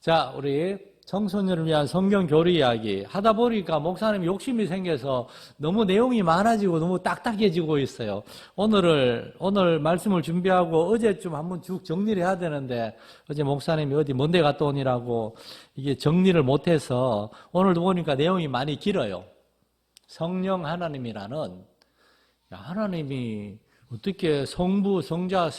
자, 우리 청소년을 위한 성경 교류 이야기 하다 보니까 목사님 욕심이 생겨서 너무 내용이 많아지고 너무 딱딱해지고 있어요. 오늘 말씀을 준비하고 어제쯤 한번 쭉 정리를 해야 되는데 어제 목사님이 어디 먼데 갔다 오니라고 이게 정리를 못해서 오늘도 보니까 내용이 많이 길어요. 성령 하나님이라는, 하나님이 어떻게 성부, 성자,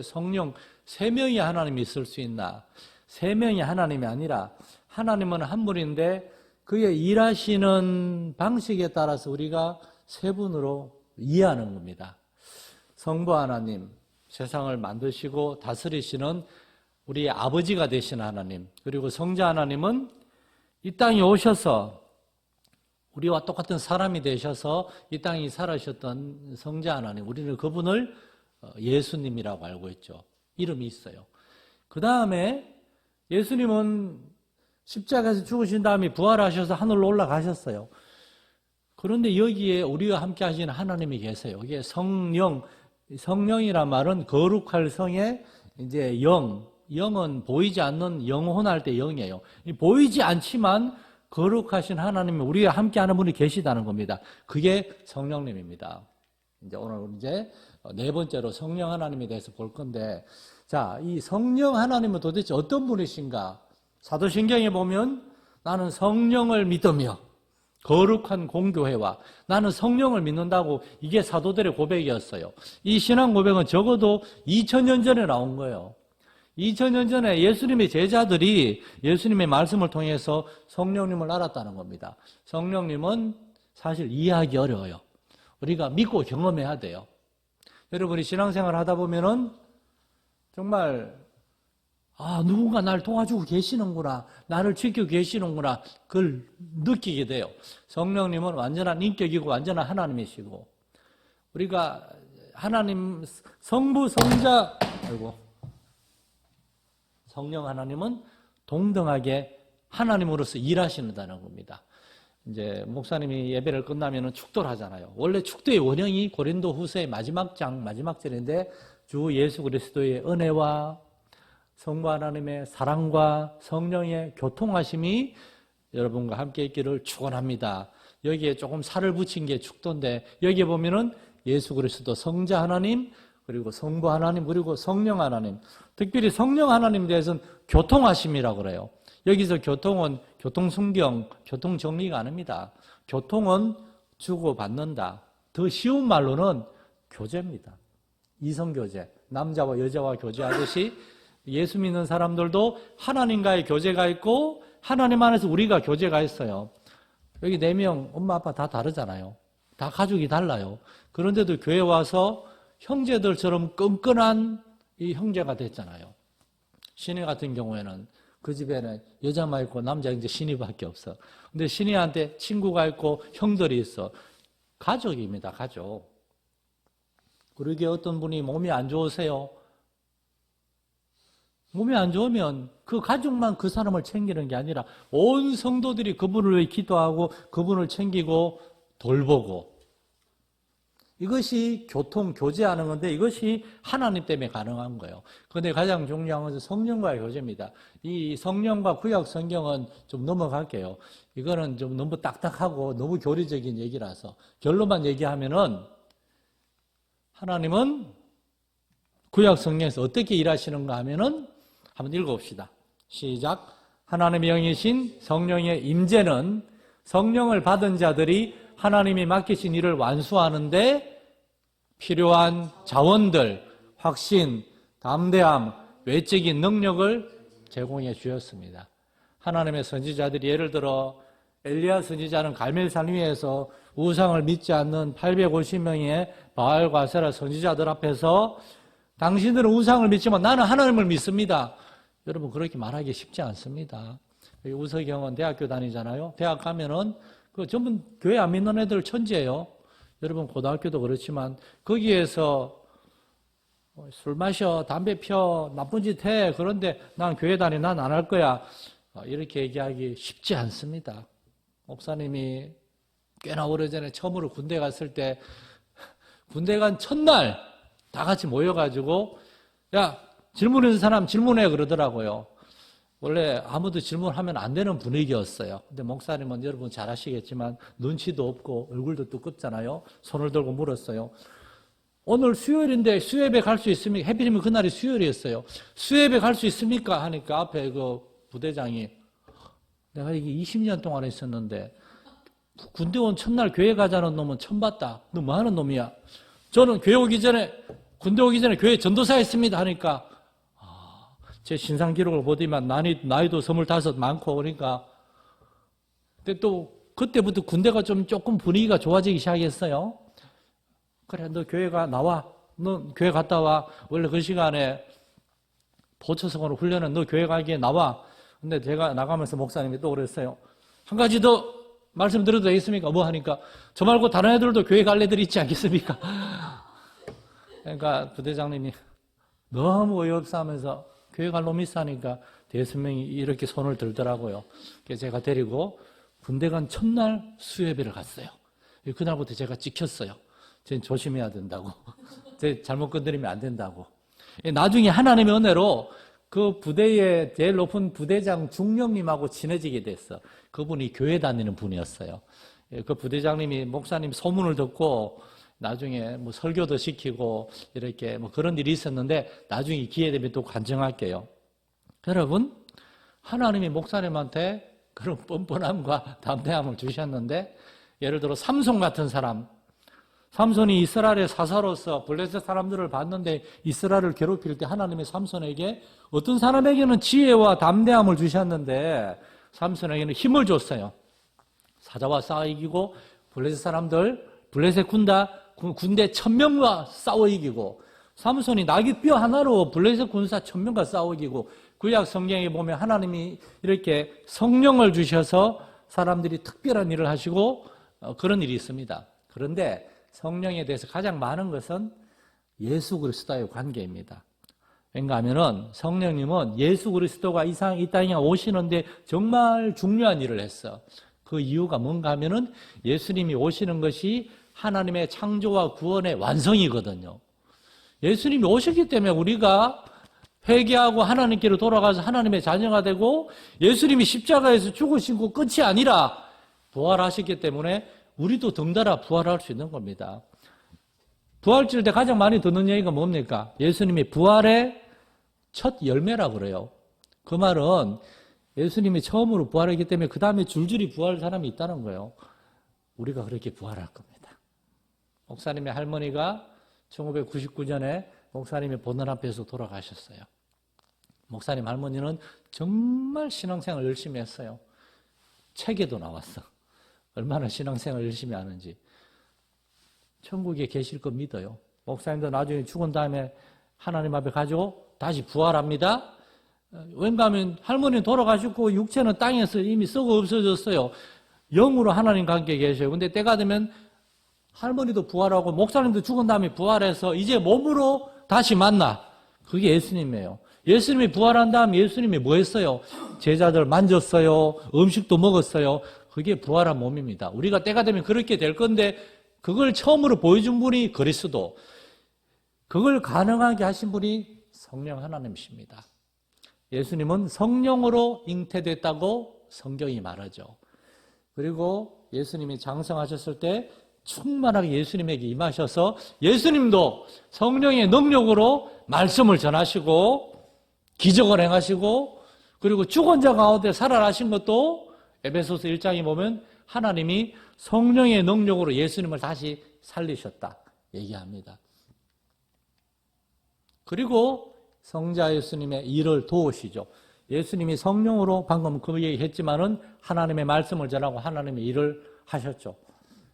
성령 세 명이 하나님이 있을 수 있나? 세 명이 하나님이 아니라 하나님은 한 분인데 그의 일하시는 방식에 따라서 우리가 세 분으로 이해하는 겁니다. 성부 하나님, 세상을 만드시고 다스리시는 우리의 아버지가 되신 하나님, 그리고 성자 하나님은 이 땅에 오셔서 우리와 똑같은 사람이 되셔서 이 땅에 살아셨던 성자 하나님, 우리는 그분을 예수님이라고 알고 있죠. 이름이 있어요. 그 다음에 예수님은 십자가에서 죽으신 다음에 부활하셔서 하늘로 올라가셨어요. 그런데 여기에 우리와 함께 하시는 하나님이 계세요. 이게 성령이란 말은 거룩할 성의 이제 영은 보이지 않는 영혼할 때 영이에요. 보이지 않지만 거룩하신 하나님이 우리와 함께 하는 분이 계시다는 겁니다. 그게 성령님입니다. 이제 오늘 이제 네 번째로 성령 하나님에 대해서 볼 건데, 자, 이 성령 하나님은 도대체 어떤 분이신가? 사도신경에 보면 나는 성령을 믿으며 거룩한 공교회와 나는 성령을 믿는다고, 이게 사도들의 고백이었어요. 이 신앙 고백은 적어도 2000년 전에 나온 거예요. 2000년 전에 예수님의 제자들이 예수님의 말씀을 통해서 성령님을 알았다는 겁니다. 성령님은 사실 이해하기 어려워요. 우리가 믿고 경험해야 돼요. 여러분이 신앙생활 하다 보면은 정말 누군가 나를 도와주고 계시는구나, 나를 지키고 계시는구나, 그걸 느끼게 돼요. 성령님은 완전한 인격이고 완전한 하나님이시고, 우리가 하나님 성부 성자 성령 하나님은 동등하게 하나님으로서 일하신다는 겁니다. 이제 목사님이 예배를 끝나면 축도를 하잖아요. 원래 축도의 원형이 고린도후서의 마지막 장 마지막 절인데, 주 예수 그리스도의 은혜와 성부 하나님의 사랑과 성령의 교통하심이 여러분과 함께 있기를 축원합니다. 여기에 조금 살을 붙인 게 축도인데, 여기에 보면은 예수 그리스도 성자 하나님, 그리고 성부 하나님, 그리고 성령 하나님, 특별히 성령 하나님에 대해서는 교통하심이라고 그래요. 여기서 교통은 교통순경, 교통정리가 아닙니다. 교통은 주고받는다. 더 쉬운 말로는 교제입니다. 이성교제, 남자와 여자와 교제하듯이 예수 믿는 사람들도 하나님과의 교제가 있고 하나님 안에서 우리가 교제가 있어요. 여기 4명 엄마 아빠 다 다르잖아요. 다 가족이 달라요. 그런데도 교회 와서 형제들처럼 끈끈한 이 형제가 됐잖아요. 신이 같은 경우에는 그 집에는 여자만 있고 남자 이제 신이밖에 없어. 근데 신이한테 친구가 있고 형들이 있어. 가족입니다, 가족. 그러게 어떤 분이 몸이 안 좋으세요. 몸이 안 좋으면 그 가족만 그 사람을 챙기는 게 아니라 온 성도들이 그분을 위해 기도하고 그분을 챙기고 돌보고, 이것이 교제하는 건데 이것이 하나님 때문에 가능한 거예요. 그런데 가장 중요한 것은 성령과의 교제입니다. 이 성령과 구약 성경은 좀 넘어갈게요. 이거는 좀 너무 딱딱하고 너무 교리적인 얘기라서 결론만 얘기하면은, 하나님은 구약 성경에서 어떻게 일하시는가 하면은 한번 읽어봅시다. 시작. 하나님의 영이신 성령의 임재는 성령을 받은 자들이 하나님이 맡기신 일을 완수하는데 필요한 자원들, 확신, 담대함, 외적인 능력을 제공해 주셨습니다. 하나님의 선지자들이, 예를 들어 엘리야 선지자는 갈멜산 위에서 우상을 믿지 않는 850명의 바알과 아세라 선지자들 앞에서 당신들은 우상을 믿지만 나는 하나님을 믿습니다. 여러분, 그렇게 말하기 쉽지 않습니다. 우석영은 대학교 다니잖아요. 대학 가면은 그 전부 교회 안 믿는 애들 천지예요. 여러분, 고등학교도 그렇지만 거기에서 술 마셔, 담배 펴, 나쁜 짓 해. 그런데 난 교회 다니, 난 안 할 거야. 이렇게 얘기하기 쉽지 않습니다. 목사님이 꽤나 오래전에 처음으로 군대 갔을 때, 군대 간 첫날 다 같이 모여가지고, 야, 질문 있는 사람 질문해 그러더라고요. 원래 아무도 질문하면 안 되는 분위기였어요. 근데 목사님은 여러분 잘 아시겠지만 눈치도 없고 얼굴도 두껍잖아요. 손을 들고 물었어요. 오늘 수요일인데 수요예배 갈 수 있습니까? 해필이면 그날이 수요일이었어요. 수요예배 갈 수 있습니까? 하니까 앞에 그 부대장이 내가 이게 20년 동안 했었는데 군대 온 첫날 교회 가자는 놈은 처음 봤다. 너 뭐 하는 놈이야? 저는 군대 오기 전에 교회 전도사 했습니다. 하니까 제 신상 기록을 보더니만 나이도 25 많고 그러니까 근데 또 그때부터 군대가 조금 분위기가 좋아지기 시작했어요. 그래, 너 교회가 나와. 너 교회 갔다 와. 원래 그 시간에 보초성으로 훈련은 너 교회 가기에 나와. 근데 제가 나가면서 목사님이 또 그랬어요. 한 가지 더 말씀드려도 되겠습니까? 뭐 하니까 저 말고 다른 애들도 교회 갈 애들 있지 않겠습니까? 그러니까 부대장님이 너무 어이없어 하면서 교회 갈 놈이 있어 하니까 대여섯 명이 이렇게 손을 들더라고요. 그래서 제가 데리고 군대 간 첫날 수요예배를 갔어요. 그날부터 제가 찍혔어요. 쟤는 조심해야 된다고. 쟤 잘못 건드리면 안 된다고. 나중에 하나님의 은혜로 그 부대의 제일 높은 부대장 중령님하고 친해지게 됐어. 그분이 교회 다니는 분이었어요. 그 부대장님이 목사님 소문을 듣고 나중에 뭐 설교도 시키고 이렇게 뭐 그런 일이 있었는데 나중에 기회 되면 또 간증할게요. 여러분, 하나님이 목사님한테 그런 뻔뻔함과 담대함을 주셨는데 예를 들어 삼손 같은 사람, 삼손이 이스라엘의 사사로서 블레셋 사람들을 봤는데 이스라엘을 괴롭힐 때 하나님이 삼손에게 어떤 사람에게는 지혜와 담대함을 주셨는데 삼손에게는 힘을 줬어요. 사자와 싸워 이기고 블레셋 사람들, 블레셋 군대 1000명과 싸워 이기고 삼손이 나귀뼈 하나로 블레셋 군사 1000명과 싸워 이기고 구약 성경에 보면 하나님이 이렇게 성령을 주셔서 사람들이 특별한 일을 하시고 그런 일이 있습니다. 그런데 성령에 대해서 가장 많은 것은 예수 그리스도와의 관계입니다. 왜냐 하면은 성령님은 예수 그리스도가 이 땅에 오시는데 정말 중요한 일을 했어. 그 이유가 뭔가 하면은 예수님이 오시는 것이 하나님의 창조와 구원의 완성이거든요. 예수님이 오셨기 때문에 우리가 회개하고 하나님께로 돌아가서 하나님의 자녀가 되고 예수님이 십자가에서 죽으시고 끝이 아니라 부활하셨기 때문에 우리도 덩달아 부활할 수 있는 겁니다. 부활절 때 가장 많이 듣는 얘기가 뭡니까? 예수님이 부활의 첫 열매라고 그래요. 그 말은 예수님이 처음으로 부활했기 때문에 그 다음에 줄줄이 부활할 사람이 있다는 거예요. 우리가 그렇게 부활할 겁니다. 목사님의 할머니가 1999년에 목사님의 보는 앞에서 돌아가셨어요. 목사님 할머니는 정말 신앙생활 열심히 했어요. 책에도 나왔어. 얼마나 신앙생활 열심히 하는지. 천국에 계실 거 믿어요. 목사님도 나중에 죽은 다음에 하나님 앞에 가지고 다시 부활합니다. 왠가하면 할머니는 돌아가셨고 육체는 땅에서 이미 썩어 없어졌어요. 영으로 하나님 관계에 계셔요. 근데 때가 되면 할머니도 부활하고 목사님도 죽은 다음에 부활해서 이제 몸으로 다시 만나. 그게 예수님이에요. 예수님이 부활한 다음 예수님이 뭐 했어요? 제자들 만졌어요. 음식도 먹었어요. 그게 부활한 몸입니다. 우리가 때가 되면 그렇게 될 건데 그걸 처음으로 보여준 분이 그리스도. 그걸 가능하게 하신 분이 성령 하나님이십니다. 예수님은 성령으로 잉태됐다고 성경이 말하죠. 그리고 예수님이 장성하셨을 때 충만하게 예수님에게 임하셔서 예수님도 성령의 능력으로 말씀을 전하시고 기적을 행하시고 그리고 죽은 자 가운데 살아나신 것도 에베소서 1장에 보면 하나님이 성령의 능력으로 예수님을 다시 살리셨다 얘기합니다. 그리고 성자 예수님의 일을 도우시죠. 예수님이 성령으로 방금 그 얘기했지만은 하나님의 말씀을 전하고 하나님의 일을 하셨죠.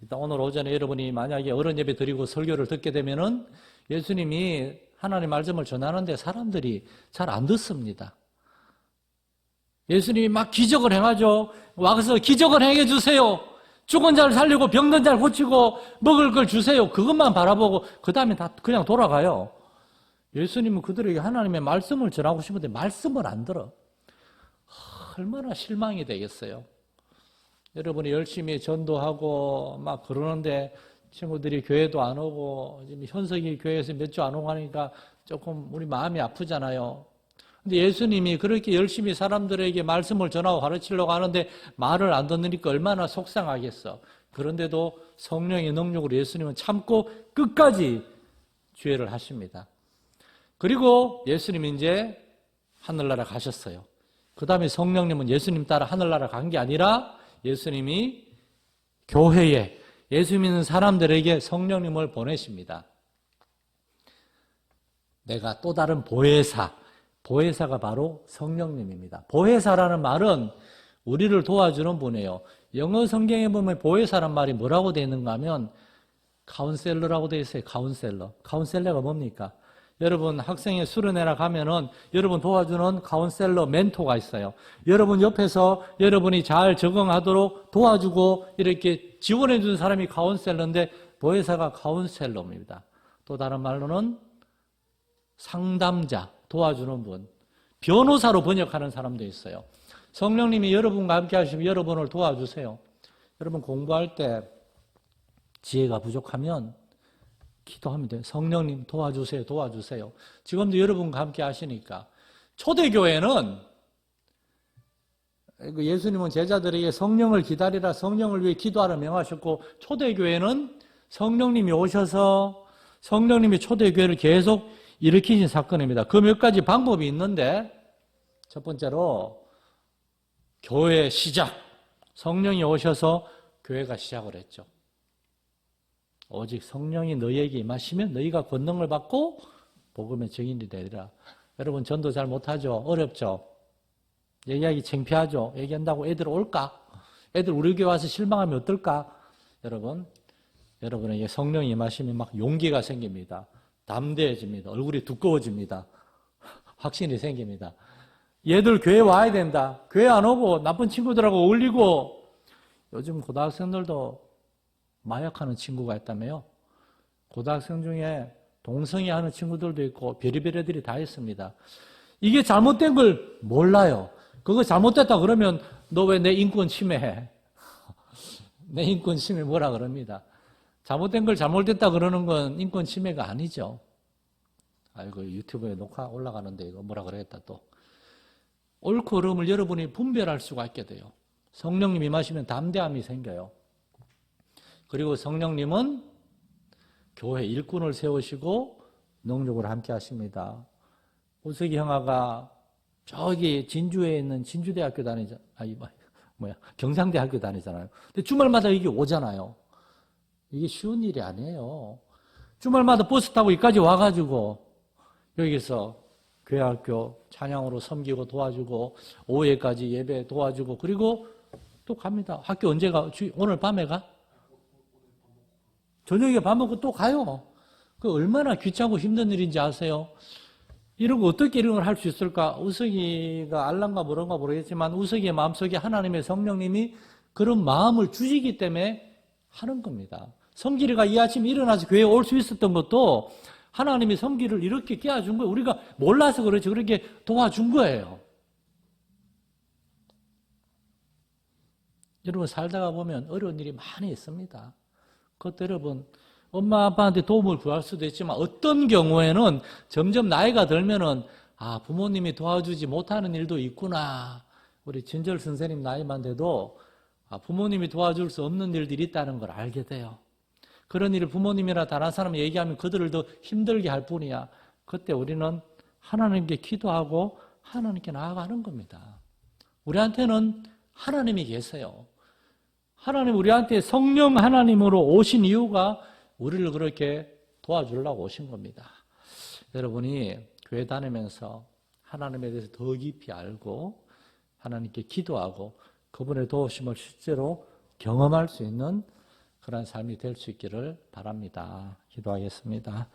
일단 오늘 오전에 여러분이 만약에 어른 예배 드리고 설교를 듣게 되면은 예수님이 하나님 말씀을 전하는데 사람들이 잘 안 듣습니다. 예수님이 막 기적을 행하죠. 와서 기적을 행해 주세요. 죽은 자를 살리고 병든 자를 고치고 먹을 걸 주세요. 그것만 바라보고 그 다음에 다 그냥 돌아가요. 예수님은 그들에게 하나님의 말씀을 전하고 싶은데 말씀을 안 들어. 얼마나 실망이 되겠어요. 여러분이 열심히 전도하고 막 그러는데 친구들이 교회도 안 오고 지금 현석이 교회에서 몇 주 안 오고 하니까 조금 우리 마음이 아프잖아요. 근데 예수님이 그렇게 열심히 사람들에게 말씀을 전하고 가르치려고 하는데 말을 안 듣으니까 얼마나 속상하겠어. 그런데도 성령의 능력으로 예수님은 참고 끝까지 주회를 하십니다. 그리고 예수님이 이제 하늘나라 가셨어요. 그 다음에 성령님은 예수님 따라 하늘나라 간 게 아니라 예수님이 교회에 예수 믿는 사람들에게 성령님을 보내십니다. 내가 또 다른 보혜사가 바로 성령님입니다. 보혜사라는 말은 우리를 도와주는 분이에요. 영어 성경에 보면 보혜사란 말이 뭐라고 되어 있는가 하면 카운셀러라고 되어 있어요. 카운셀러가 뭡니까? 여러분 학생회 수련회나 가면은 여러분 도와주는 카운셀러 멘토가 있어요. 여러분 옆에서 여러분이 잘 적응하도록 도와주고 이렇게 지원해 주는 사람이 카운셀러인데 보혜사가 카운셀러입니다. 또 다른 말로는 상담자, 도와주는 분, 변호사로 번역하는 사람도 있어요. 성령님이 여러분과 함께 하시면 여러분을 도와주세요. 여러분 공부할 때 지혜가 부족하면 기도하면 돼요. 성령님 도와주세요. 지금도 여러분과 함께 하시니까. 초대교회는 예수님은 제자들에게 성령을 기다리라, 성령을 위해 기도하라 명하셨고, 초대교회는 성령님이 오셔서 성령님이 초대교회를 계속 일으키신 사건입니다. 그 몇 가지 방법이 있는데, 첫 번째로 교회의 시작, 성령이 오셔서 교회가 시작을 했죠. 오직 성령이 너희에게 임하시면 너희가 권능을 받고 복음의 증인이 되리라. 여러분 전도 잘 못하죠? 어렵죠? 얘기하기 창피하죠? 얘기한다고 애들 올까? 애들 우리 교회 와서 실망하면 어떨까? 여러분에게 성령이 임하시면 막 용기가 생깁니다. 담대해집니다. 얼굴이 두꺼워집니다. 확신이 생깁니다. 얘들 교회 와야 된다. 교회 안 오고 나쁜 친구들하고 어울리고, 요즘 고등학생들도 마약하는 친구가 있다며요. 고등학생 중에 동성애 하는 친구들도 있고 별의별 애들이 다 있습니다. 이게 잘못된 걸 몰라요. 그거 잘못됐다 그러면 너 왜 내 인권 침해해? 내 인권 침해 뭐라 그럽니다. 잘못된 걸 잘못됐다 그러는 건 인권 침해가 아니죠. 아이고 유튜브에 녹화 올라가는데 이거 뭐라 그러겠다 또. 옳고 그름을 여러분이 분별할 수가 있게 돼요. 성령님 임하시면 담대함이 생겨요. 그리고 성령님은 교회 일꾼을 세우시고 능력으로 함께 하십니다. 우석이 형아가 저기 진주에 있는 진주대학교 경상대학교 다니잖아요. 근데 주말마다 이게 오잖아요. 이게 쉬운 일이 아니에요. 주말마다 버스 타고 여기까지 와가지고 여기서 교회학교 찬양으로 섬기고 도와주고 오후에까지 예배 도와주고 그리고 또 갑니다. 학교 언제 가? 오늘 밤에 가? 저녁에 밥 먹고 또 가요. 그 얼마나 귀찮고 힘든 일인지 아세요? 이런 거 어떻게 이런 걸 할 수 있을까? 우석이가 알란가 모른가 모르겠지만 우석이의 마음속에 하나님의 성령님이 그런 마음을 주시기 때문에 하는 겁니다. 성길이가 이 아침에 일어나서 교회에 올 수 있었던 것도 하나님이 성길을 이렇게 깨워준 거예요. 우리가 몰라서 그렇지 그렇게 도와준 거예요. 여러분 살다가 보면 어려운 일이 많이 있습니다. 그것도 여러분 엄마 아빠한테 도움을 구할 수도 있지만 어떤 경우에는 점점 나이가 들면은 부모님이 도와주지 못하는 일도 있구나. 우리 진절 선생님 나이만 돼도 부모님이 도와줄 수 없는 일들이 있다는 걸 알게 돼요. 그런 일을 부모님이나 다른 사람이 얘기하면 그들을 더 힘들게 할 뿐이야. 그때 우리는 하나님께 기도하고 하나님께 나아가는 겁니다. 우리한테는 하나님이 계세요. 하나님 우리한테 성령 하나님으로 오신 이유가 우리를 그렇게 도와주려고 오신 겁니다. 여러분이 교회 다니면서 하나님에 대해서 더 깊이 알고 하나님께 기도하고 그분의 도우심을 실제로 경험할 수 있는 그런 삶이 될 수 있기를 바랍니다. 기도하겠습니다.